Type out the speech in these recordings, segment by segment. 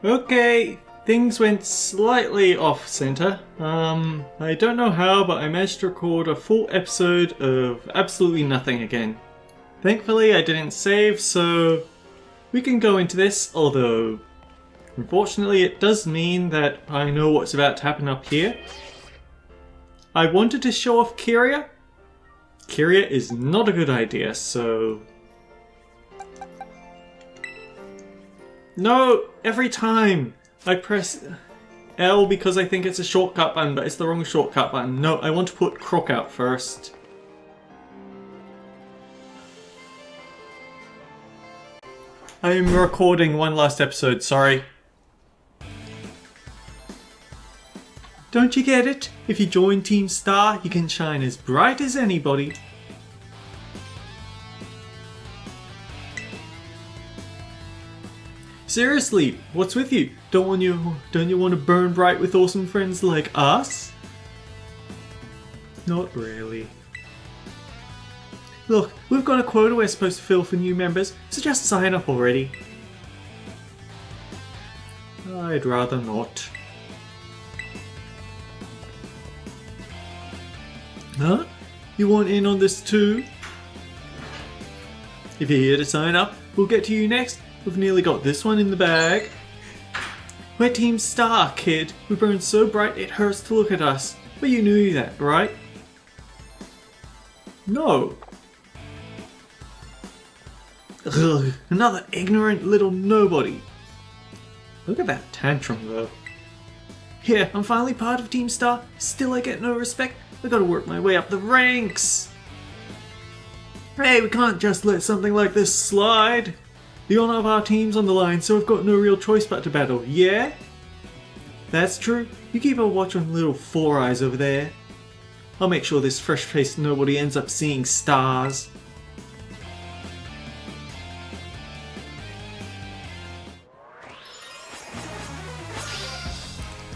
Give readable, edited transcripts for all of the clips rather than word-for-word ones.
Okay, things went slightly off center. I don't know how, but I managed to record a full episode of absolutely nothing again. Thankfully, I didn't save, so we can go into this, although unfortunately it does mean that I know what's about to happen up here. I wanted to show off Kyria. Kyria is not a good idea, so... No! Every time I press L because I think it's a shortcut button, but it's the wrong shortcut button. No, I want to put Croc out first. I'm recording one last episode, sorry. Don't you get it? If you join Team Star, you can shine as bright as anybody. Seriously, what's with you? Don't you want to burn bright with awesome friends like us? Not really. Look, we've got a quota we're supposed to fill for new members, so just sign up already. I'd rather not. Huh? You want in on this too? If you're here to sign up, we'll get to you next. We've nearly got this one in the bag. We're Team Star, kid. We burn so bright it hurts to look at us. But you knew that, right? No. Ugh, another ignorant little nobody. Look at that tantrum though. Here, I'm finally part of Team Star. Still I get no respect. I gotta work my way up the ranks. Hey, we can't just let something like this slide. The honor of our team's on the line, so we've got no real choice but to battle, yeah? That's true. You keep a watch on little Four Eyes over there. I'll make sure this fresh-faced nobody ends up seeing stars.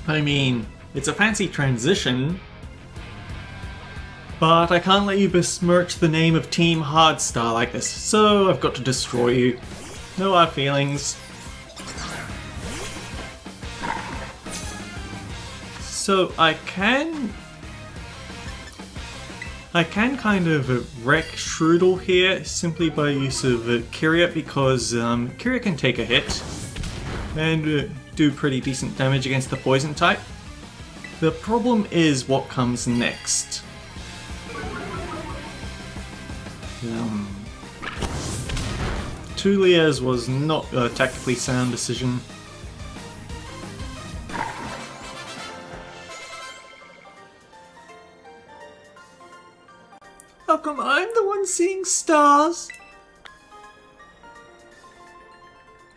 I mean, it's a fancy transition, but I can't let you besmirch the name of Team Hardstar like this, so I've got to destroy you. No hard feelings. So I can kind of wreck Strudel here simply by use of Kyria, because Kyria can take a hit and do pretty decent damage against the poison type. The problem is what comes next. Tulia's was not a tactically sound decision. How come I'm the one seeing stars?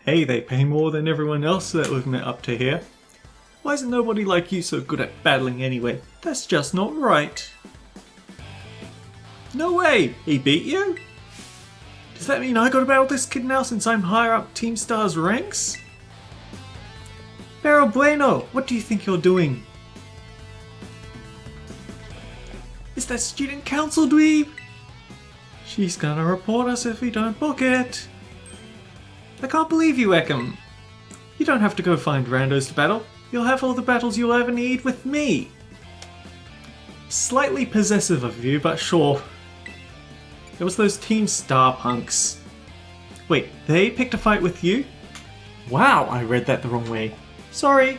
Hey, they pay more than everyone else that we've met up to here. Why isn't nobody like you so good at battling anyway? That's just not right. No way! He beat you? Does that mean I gotta battle this kid now since I'm higher up Team Star's ranks? Pero bueno, what do you think you're doing? Is that student council dweeb? She's gonna report us if we don't book it. I can't believe you, Ekam. You don't have to go find randos to battle. You'll have all the battles you'll ever need with me. Slightly possessive of you, but sure. It was those Team Star punks. Wait, they picked a fight with you? Wow, I read that the wrong way. Sorry.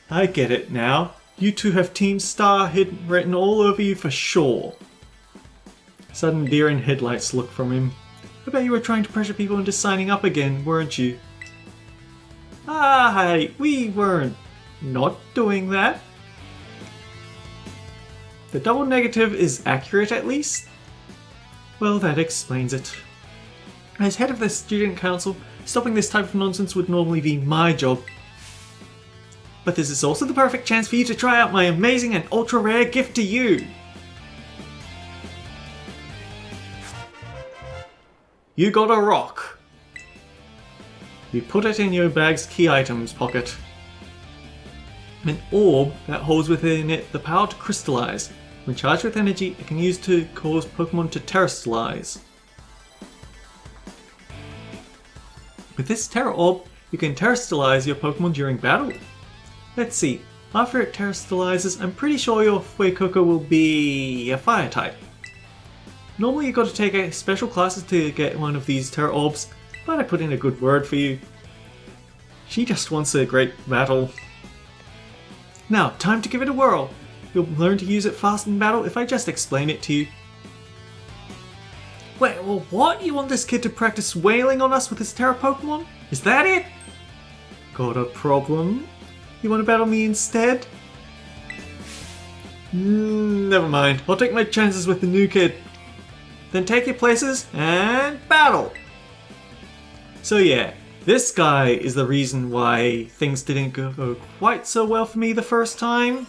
I get it now. You two have Team Star written all over you for sure. Sudden deer in headlights look from him. I bet you were trying to pressure people into signing up again, weren't you? Ah, hey, we weren't not doing that. The double negative is accurate at least? Well, that explains it. As head of the student council, stopping this type of nonsense would normally be my job. But this is also the perfect chance for you to try out my amazing and ultra rare gift to you. You got a rock. You put it in your bag's key items pocket. An orb that holds within it the power to crystallize. When charged with energy, it can use to cause Pokemon to terrestrialize. With this Terra Orb, you can terrestrialize your Pokemon during battle. Let's see, after it terrestrializes, I'm pretty sure your Fuecoco will be a Fire type. Normally you've got to take special classes to get one of these Terra Orbs, but I put in a good word for you. She just wants a great battle. Now, time to give it a whirl. You'll learn to use it fast in battle if I just explain it to you. Wait, well what? You want this kid to practice wailing on us with his Terra Pokemon? Is that it? Got a problem? You want to battle me instead? Never mind. I'll take my chances with the new kid. Then take your places and battle! So yeah, this guy is the reason why things didn't go quite so well for me the first time.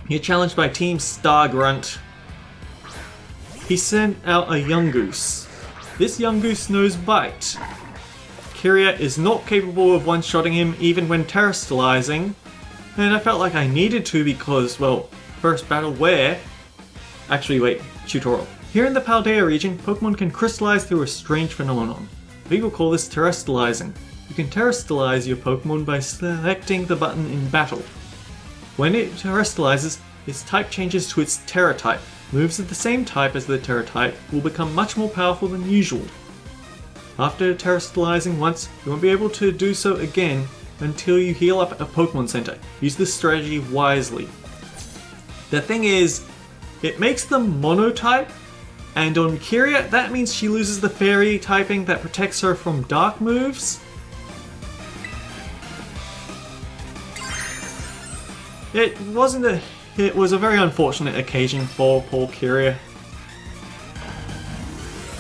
You're challenged by Team Star Grunt. He sent out a Yungoos. This Yungoos knows Bite. Kyria is not capable of one-shotting him even when terrestrializing, and I felt like I needed to because, well, first battle where... Actually wait, tutorial. Here in the Paldea region, Pokemon can crystallize through a strange phenomenon. We will call this terrestrializing. You can terrestrialize your Pokemon by selecting the button in battle. When it terrestrializes, its type changes to its Terra type. Moves of the same type as the Terra type will become much more powerful than usual. After terrestrializing once, you won't be able to do so again until you heal up at a Pokemon Center. Use this strategy wisely. The thing is, it makes them mono-type, and on Kyria, that means she loses the fairy typing that protects her from dark moves. It was a very unfortunate occasion for poor Kyria.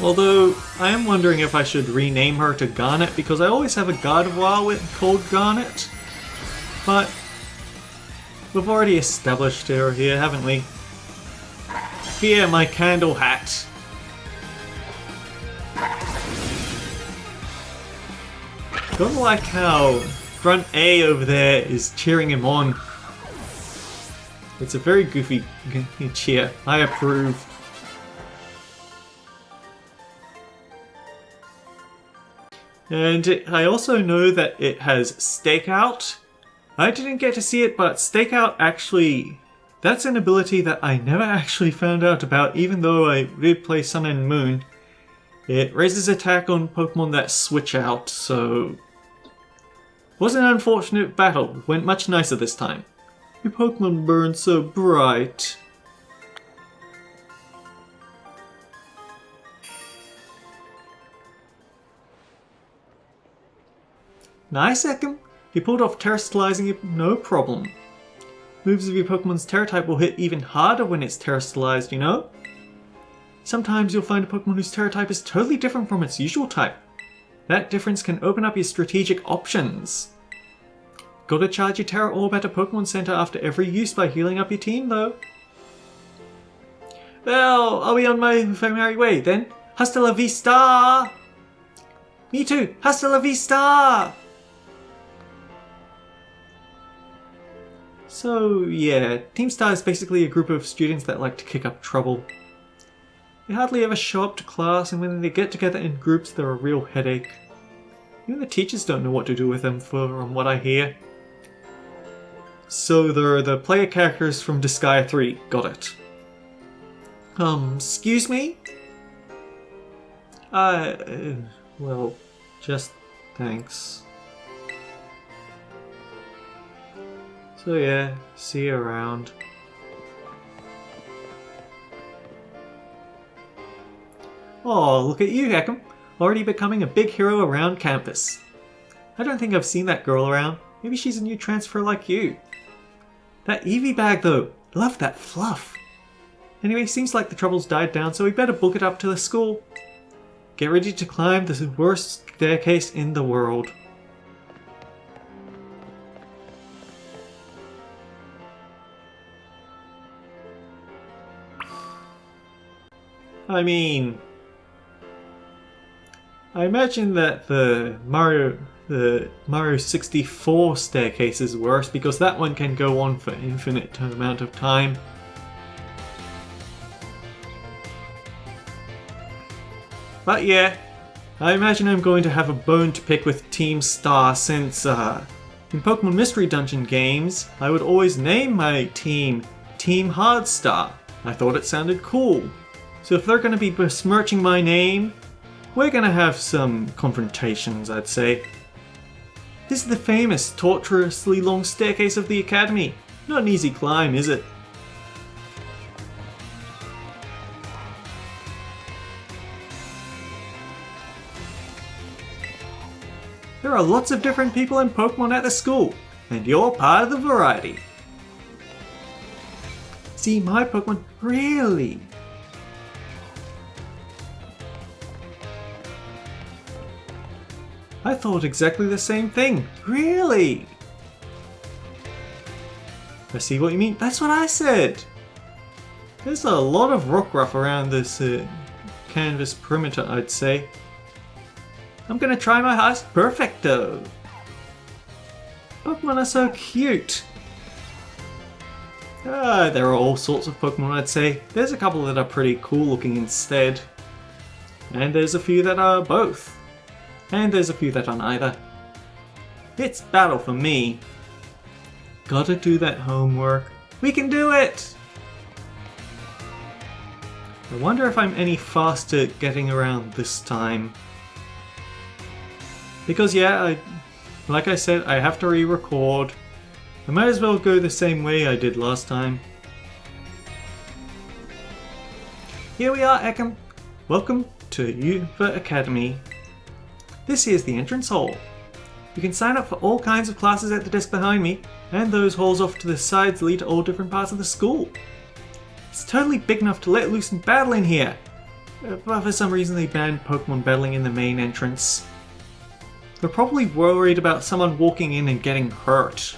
Although, I am wondering if I should rename her to Garnet, because I always have a Gardevoir called Garnet. But we've already established her here, haven't we? Fear my candle hat. Don't like how Grunt A over there is cheering him on. It's a very goofy cheer. I approve. And I also know that it has Stakeout. I didn't get to see it, but Stakeout actually... That's an ability that I never actually found out about, even though I did play Sun and Moon. It raises attack on Pokemon that switch out, so... It was an unfortunate battle. It went much nicer this time. Your Pokemon burn so bright. Nice, Ekam. You pulled off terrestrializing it, no problem. Moves of your Pokemon's Terra type will hit even harder when it's terrestrialized, you know? Sometimes you'll find a Pokemon whose Terra type is totally different from its usual type. That difference can open up your strategic options. Gotta charge your Terra Orb at a Pokemon Center after every use by healing up your team, though. Well, I'll be on my merry way then. Hasta la vista! Me too! Hasta la vista! So yeah, Team Star is basically a group of students that like to kick up trouble. They hardly ever show up to class, and when they get together in groups they're a real headache. Even the teachers don't know what to do with them from what I hear. So they're the player characters from Disgaea 3, got it. Excuse me? Well, just thanks. So yeah, see you around. Oh, look at you, Ekam. Already becoming a big hero around campus. I don't think I've seen that girl around. Maybe she's a new transfer like you. That Eevee bag though, love that fluff. Anyway, seems like the trouble's died down, so we better book it up to the school. Get ready to climb the worst staircase in the world. I mean, I imagine that the Mario 64 staircase is worse because that one can go on for infinite amount of time. But yeah, I imagine I'm going to have a bone to pick with Team Star since, in Pokemon Mystery Dungeon games, I would always name my team Team Hardstar. I thought it sounded cool. So if they're going to be besmirching my name, we're going to have some confrontations, I'd say. This is the famous, tortuously long staircase of the Academy. Not an easy climb, is it? There are lots of different people and Pokemon at the school, and you're part of the variety. See, my Pokemon really... I thought exactly the same thing. Really? I see what you mean. That's what I said. There's a lot of Rockruff around this canvas perimeter, I'd say. I'm gonna try my highest perfecto. Pokemon are so cute. There are all sorts of Pokemon, I'd say. There's a couple that are pretty cool looking instead. And there's a few that are both. And there's a few that are neither. It's battle for me. Gotta do that homework. We can do it! I wonder if I'm any faster getting around this time. Because yeah, like I said, I have to re-record. I might as well go the same way I did last time. Here we are, Ekam. Welcome to Uva Academy. This here's the entrance hall. You can sign up for all kinds of classes at the desk behind me, and those halls off to the sides lead to all different parts of the school. It's totally big enough to let loose and battle in here, but for some reason they banned Pokemon battling in the main entrance. They're probably worried about someone walking in and getting hurt.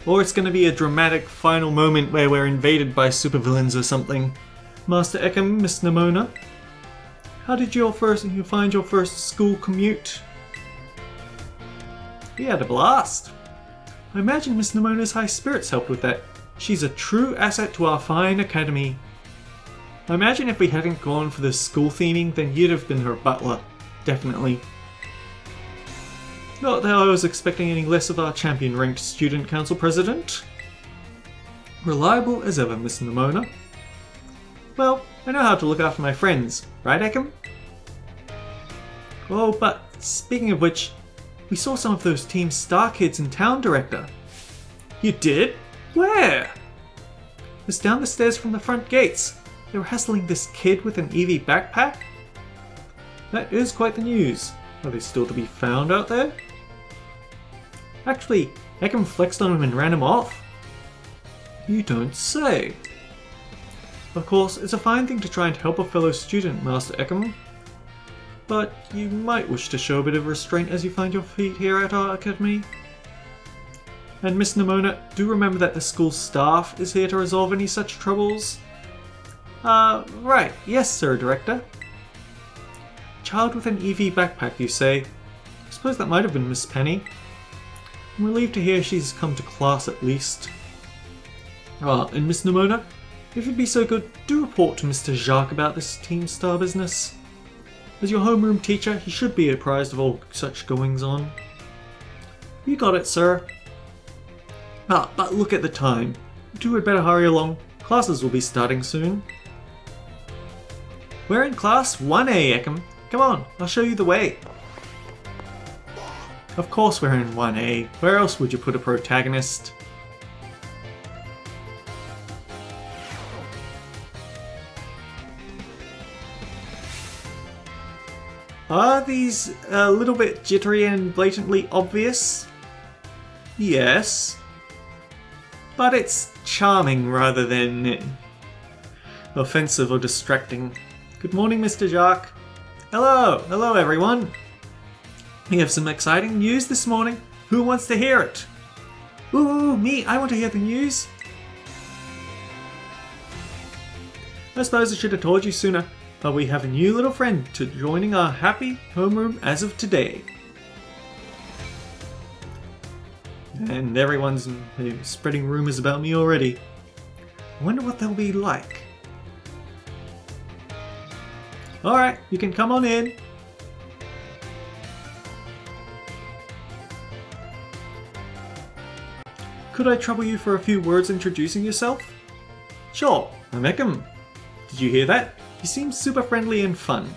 Or it's going to be a dramatic final moment where we're invaded by supervillains or something. Master Ekam, Miss Nimona, how did you find your first school commute? We had a blast. I imagine Miss Nimona's high spirits helped with that. She's a true asset to our fine academy. I imagine if we hadn't gone for the school theming, then you'd have been her butler. Definitely. Not that I was expecting any less of our champion-ranked student council president. Reliable as ever, Miss Nimona. Well, I know how to look after my friends, right, Ekam? Oh, but speaking of which, we saw some of those Team Star kids in town, Director. You did? Where? It was down the stairs from the front gates. They were hassling this kid with an EV backpack. That is quite the news. Are they still to be found out there? Actually, Ekam flexed on him and ran him off. You don't say. Of course, it's a fine thing to try and help a fellow student, Master Ekam. But you might wish to show a bit of restraint as you find your feet here at our academy. And Miss Nimona, do remember that the school staff is here to resolve any such troubles. Right. Yes, sir, Director. Child with an EV backpack, you say? I suppose that might have been Miss Penny. I'm relieved to hear she's come to class at least. And Miss Nimona, if you'd be so good, do report to Mr. Jacques about this Team Star business. As your homeroom teacher, he should be apprised of all such goings-on. You got it, sir. But look at the time. You two had better hurry along. Classes will be starting soon. We're in class 1A, Ekam. Come on, I'll show you the way. Of course we're in 1A. Where else would you put a protagonist? Are these a little bit jittery and blatantly obvious? Yes. But it's charming rather than offensive or distracting. Good morning, Mr. Jacques. Hello everyone. We have some exciting news this morning. Who wants to hear it? Ooh, me, I want to hear the news. I suppose I should have told you sooner, but we have a new little friend to joining our happy homeroom as of today. And everyone's spreading rumors about me already. I wonder what they'll be like. Alright, you can come on in. Could I trouble you for a few words introducing yourself? Sure, I'm Ekam. Did you hear that? You seem super friendly and fun.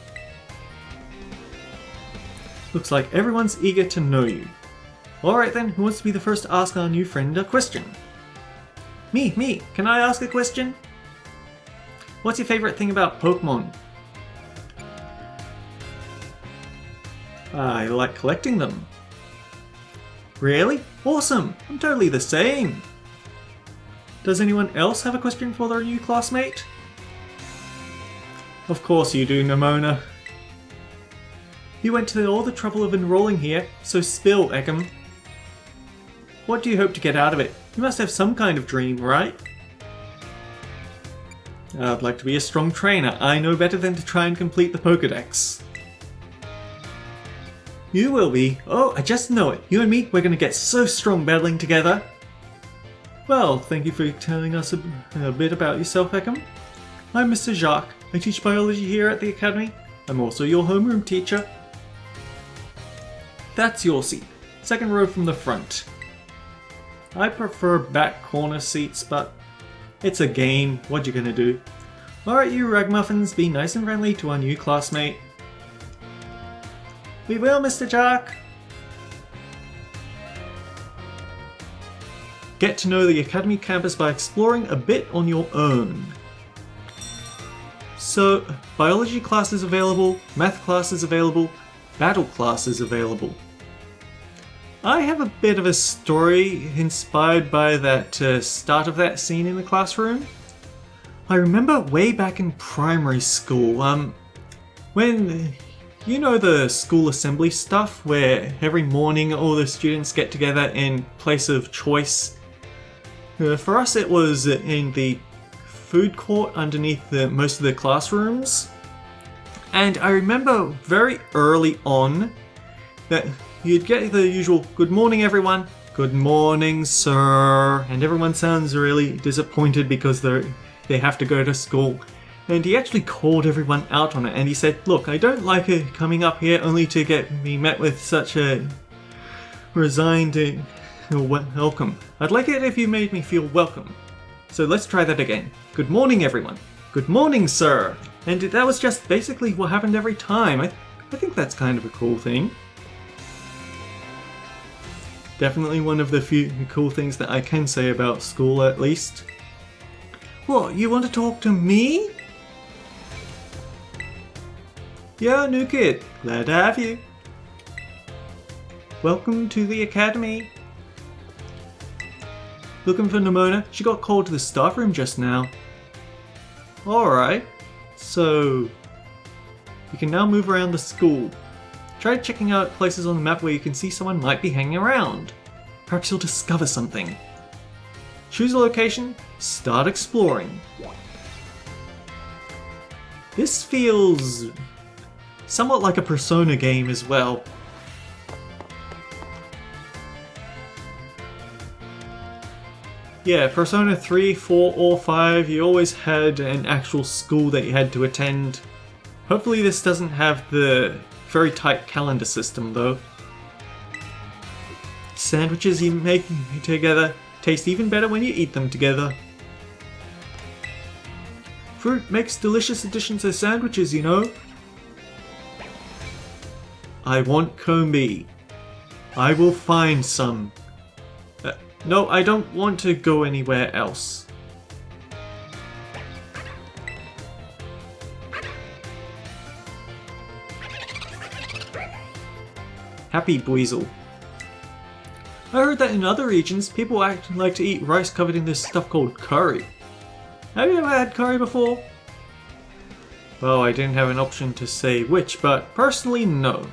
Looks like everyone's eager to know you. Alright then, who wants to be the first to ask our new friend a question? Me. Can I ask a question? What's your favorite thing about Pokemon? I like collecting them. Really? Awesome! I'm totally the same! Does anyone else have a question for their new classmate? Of course you do, Nimona. You went to all the trouble of enrolling here, so spill, Ekam. What do you hope to get out of it? You must have some kind of dream, right? I'd like to be a strong trainer. I know better than to try and complete the Pokédex. You will be. Oh, I just know it. You and me, we're gonna get so strong battling together. Well, thank you for telling us a bit about yourself, Ekam. I'm Mr. Jacques. I teach biology here at the Academy. I'm also your homeroom teacher. That's your seat. Second row from the front. I prefer back corner seats, but it's a game. What you gonna do? Alright, you ragmuffins, be nice and friendly to our new classmate. We will, Mr. Jacques. Get to know the Academy campus by exploring a bit on your own. So, biology class is available, math class is available, battle class is available. I have a bit of a story inspired by that start of that scene in the classroom. I remember way back in primary school, when, you know, the school assembly stuff where every morning all the students get together in place of choice. For us it was in the food court underneath most of the classrooms. And I remember very early on that you'd get the usual, "Good morning everyone," "Good morning sir," and everyone sounds really disappointed because they have to go to school. And he actually called everyone out on it and he said, "Look, I don't like it coming up here only to get me met with such a resigned welcome. I'd like it if you made me feel welcome. So let's try that again. Good morning everyone. Good morning sir." And that was just basically what happened every time. I think that's kind of a cool thing. Definitely one of the few cool things that I can say about school, at least. What, you want to talk to me? Yeah, new kid. Glad to have you. Welcome to the Academy. Looking for Nimona? She got called to the staff room just now. Alright, so you can now move around the school. Try checking out places on the map where you can see someone might be hanging around. Perhaps you'll discover something. Choose a location, start exploring. This feels somewhat like a Persona game as well. Yeah, Persona 3, 4, or 5, you always had an actual school that you had to attend. Hopefully this doesn't have the very tight calendar system though. Sandwiches you make together taste even better when you eat them together. Fruit makes delicious additions to sandwiches, you know. I want Combi. I will find some. No, I don't want to go anywhere else. Happy Buizel. I heard that in other regions, people like to eat rice covered in this stuff called curry. Have you ever had curry before? Well, I didn't have an option to say which, but personally, no.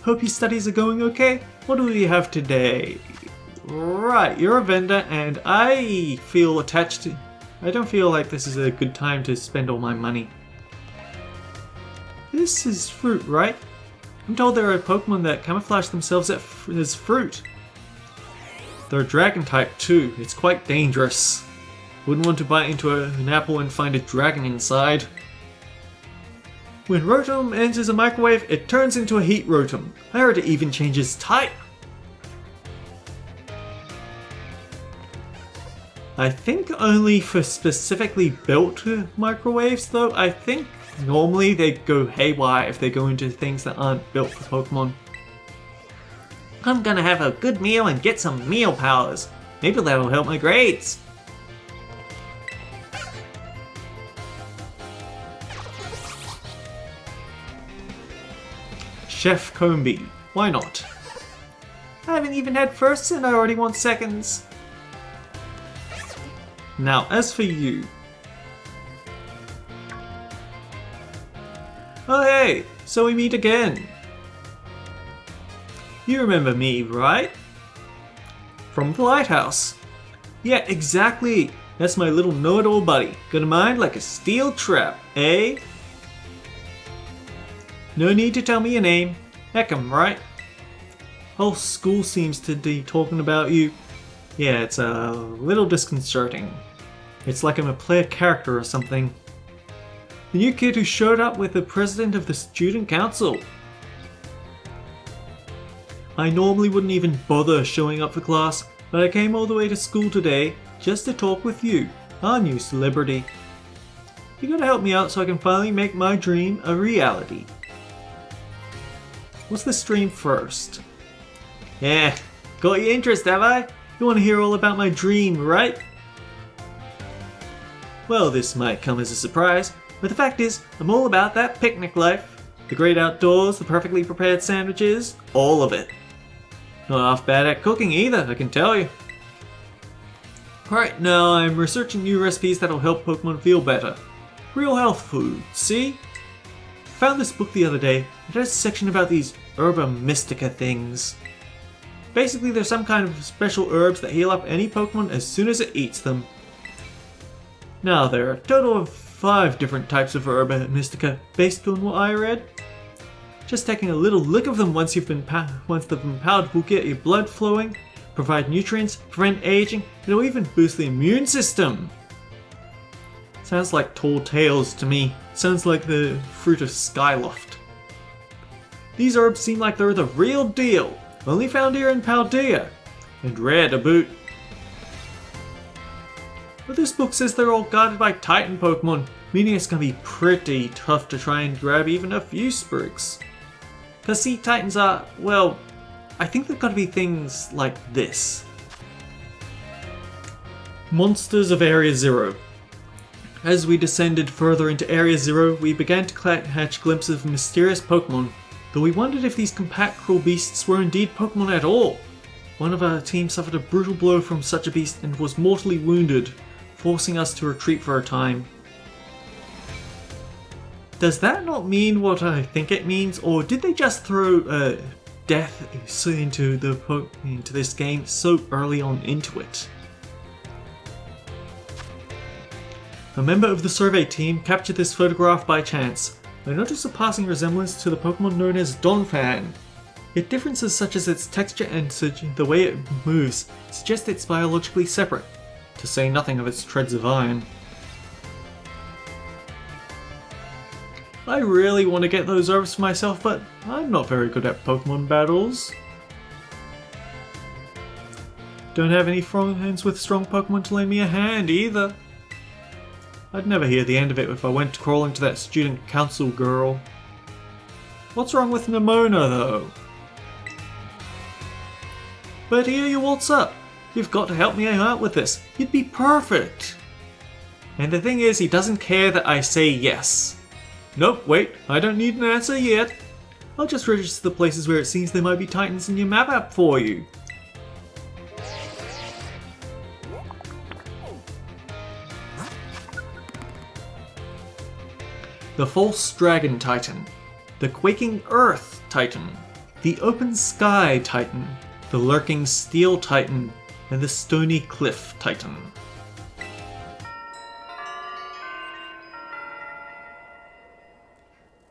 Hope your studies are going okay. What do we have today? Right, you're a vendor, and I feel attached to... I don't feel like this is a good time to spend all my money. This is fruit, right? I'm told there are Pokemon that camouflage themselves as fruit. They're dragon type too. It's quite dangerous. Wouldn't want to bite into an apple and find a dragon inside. When Rotom enters a microwave, it turns into a Heat Rotom. I heard it even changes type. I think only for specifically built microwaves though. I think normally they go haywire if they go into things that aren't built for Pokemon. I'm gonna have a good meal and get some meal powers. Maybe that'll help my grades. Chef Combi, why not? I haven't even had firsts and I already want seconds. Now, as for you. Oh hey, so we meet again. You remember me, right? From the lighthouse. Yeah, exactly. That's my little know-it-all buddy. Got a mind like a steel trap, eh? No need to tell me your name. Heck 'em, right? Whole school seems to be talking about you. Yeah, it's a little disconcerting. It's like I'm a player character or something. The new kid who showed up with the president of the student council. I normally wouldn't even bother showing up for class, but I came all the way to school today just to talk with you, our new celebrity. You gotta help me out so I can finally make my dream a reality. What's the stream first? Yeah, got your interest, have I? You want to hear all about my dream, right? Well, this might come as a surprise, but the fact is, I'm all about that picnic life. The great outdoors, the perfectly prepared sandwiches, all of it. Not half bad at cooking either, I can tell you. Right now, I'm researching new recipes that'll help Pokemon feel better. Real health food, see? I found this book the other day. It has a section about these Herba Mystica things. Basically, there's some kind of special herbs that heal up any Pokemon as soon as it eats them. Now, there are a total of 5 different types of Herba Mystica based on what I read. Just taking a little lick of them once they've been powdered will get your blood flowing, provide nutrients, prevent aging, and it'll even boost the immune system. Sounds like tall tales to me. Sounds like the fruit of Skyloft. These herbs seem like they're the real deal, only found here in Paldea, and rare to boot. But this book says they're all guarded by Titan Pokemon, meaning it's gonna be pretty tough to try and grab even a few Sprigs. Cause see, Titans are, well, I think they've gotta be things like this. Monsters of Area Zero. As we descended further into Area Zero, we began to catch glimpses of mysterious Pokemon, though we wondered if these compact, cruel beasts were indeed Pokemon at all. One of our team suffered a brutal blow from such a beast and was mortally wounded, forcing us to retreat for a time. Does that not mean what I think it means, or did they just throw death into this game so early on into it? A member of the survey team captured this photograph by chance. I noticed a passing resemblance to the Pokemon known as Donphan. Yet differences such as its texture and the way it moves suggest it's biologically separate, to say nothing of its treads of iron. I really want to get those herbs for myself, but I'm not very good at Pokemon battles. Don't have any friends with strong Pokemon to lend me a hand either. I'd never hear the end of it if I went crawling to that student council girl. What's wrong with Nemona though? But here you waltz up. You've got to help me out with this. You'd be perfect. And the thing is, he doesn't care that I say yes. Nope, wait, I don't need an answer yet. I'll just register the places where it seems there might be Titans in your map app for you. The False Dragon Titan, the Quaking Earth Titan, the Open Sky Titan, the Lurking Steel Titan, and the Stony Cliff Titan.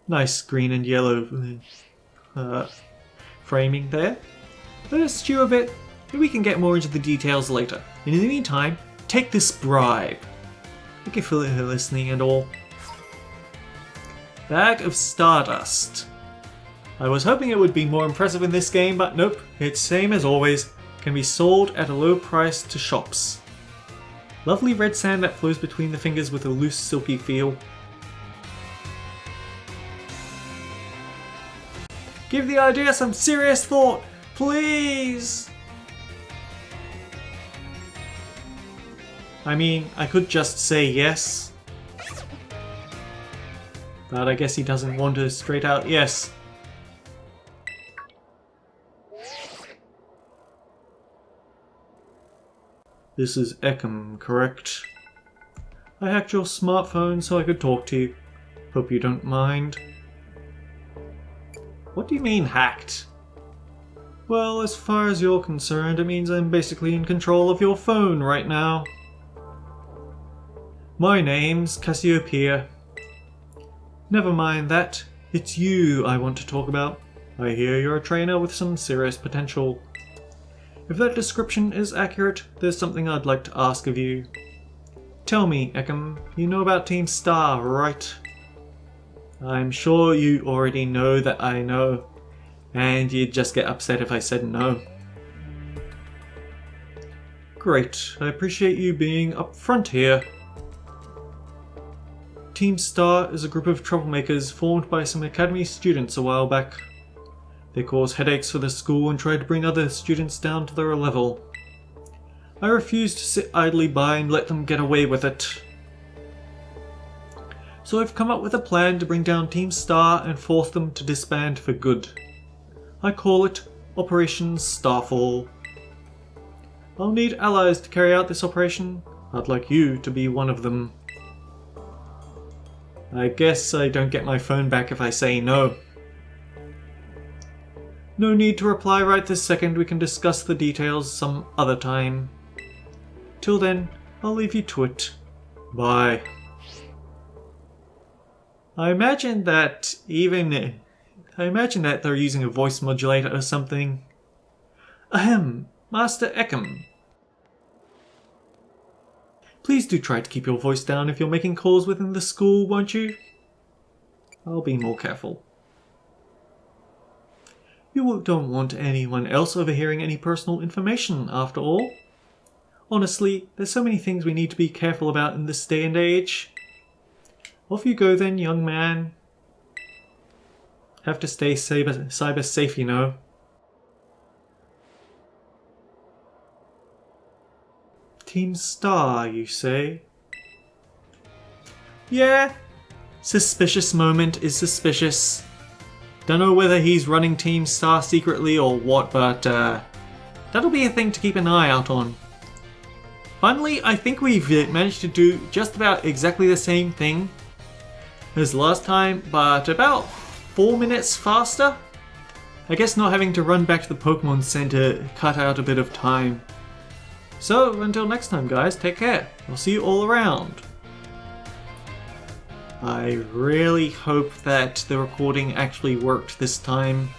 Nice green and yellow framing there. Let us stew a bit, and we can get more into the details later. And in the meantime, take this bribe. Thank you for listening and all. Bag of Stardust. I was hoping it would be more impressive in this game, but nope, it's same as always. Can be sold at a low price to shops. Lovely red sand that flows between the fingers with a loose, silky feel. Give the idea some serious thought, please! I mean, I could just say yes. But I guess he doesn't want a straight out yes. This is Ekam, correct? I hacked your smartphone so I could talk to you. Hope you don't mind. What do you mean hacked? Well, as far as you're concerned, it means I'm basically in control of your phone right now. My name's Cassiopeia. Never mind that. It's you I want to talk about. I hear you're a trainer with some serious potential. If that description is accurate, there's something I'd like to ask of you. Tell me, Ekam, you know about Team Star, right? I'm sure you already know that I know, and you'd just get upset if I said no. Great, I appreciate you being upfront here. Team Star is a group of troublemakers formed by some academy students a while back. They cause headaches for the school and try to bring other students down to their level. I refuse to sit idly by and let them get away with it. So I've come up with a plan to bring down Team Star and force them to disband for good. I call it Operation Starfall. I'll need allies to carry out this operation. I'd like you to be one of them. I guess I don't get my phone back if I say no. No need to reply right this second, we can discuss the details some other time. Till then, I'll leave you to it. Bye. I imagine that they're using a voice modulator or something. Ahem, Master Ekam. Please do try to keep your voice down if you're making calls within the school, won't you? I'll be more careful. You don't want anyone else overhearing any personal information, after all. Honestly, there's so many things we need to be careful about in this day and age. Off you go then, young man. Have to stay cyber safe, you know. Team Star, you say? Yeah. Suspicious moment is suspicious. Don't know whether he's running Team Star secretly or what, but that'll be a thing to keep an eye out on. Finally, I think we've managed to do just about exactly the same thing as last time, but about 4 minutes faster. I guess not having to run back to the Pokemon Center cut out a bit of time. So, until next time guys, take care. I'll see you all around. I really hope that the recording actually worked this time.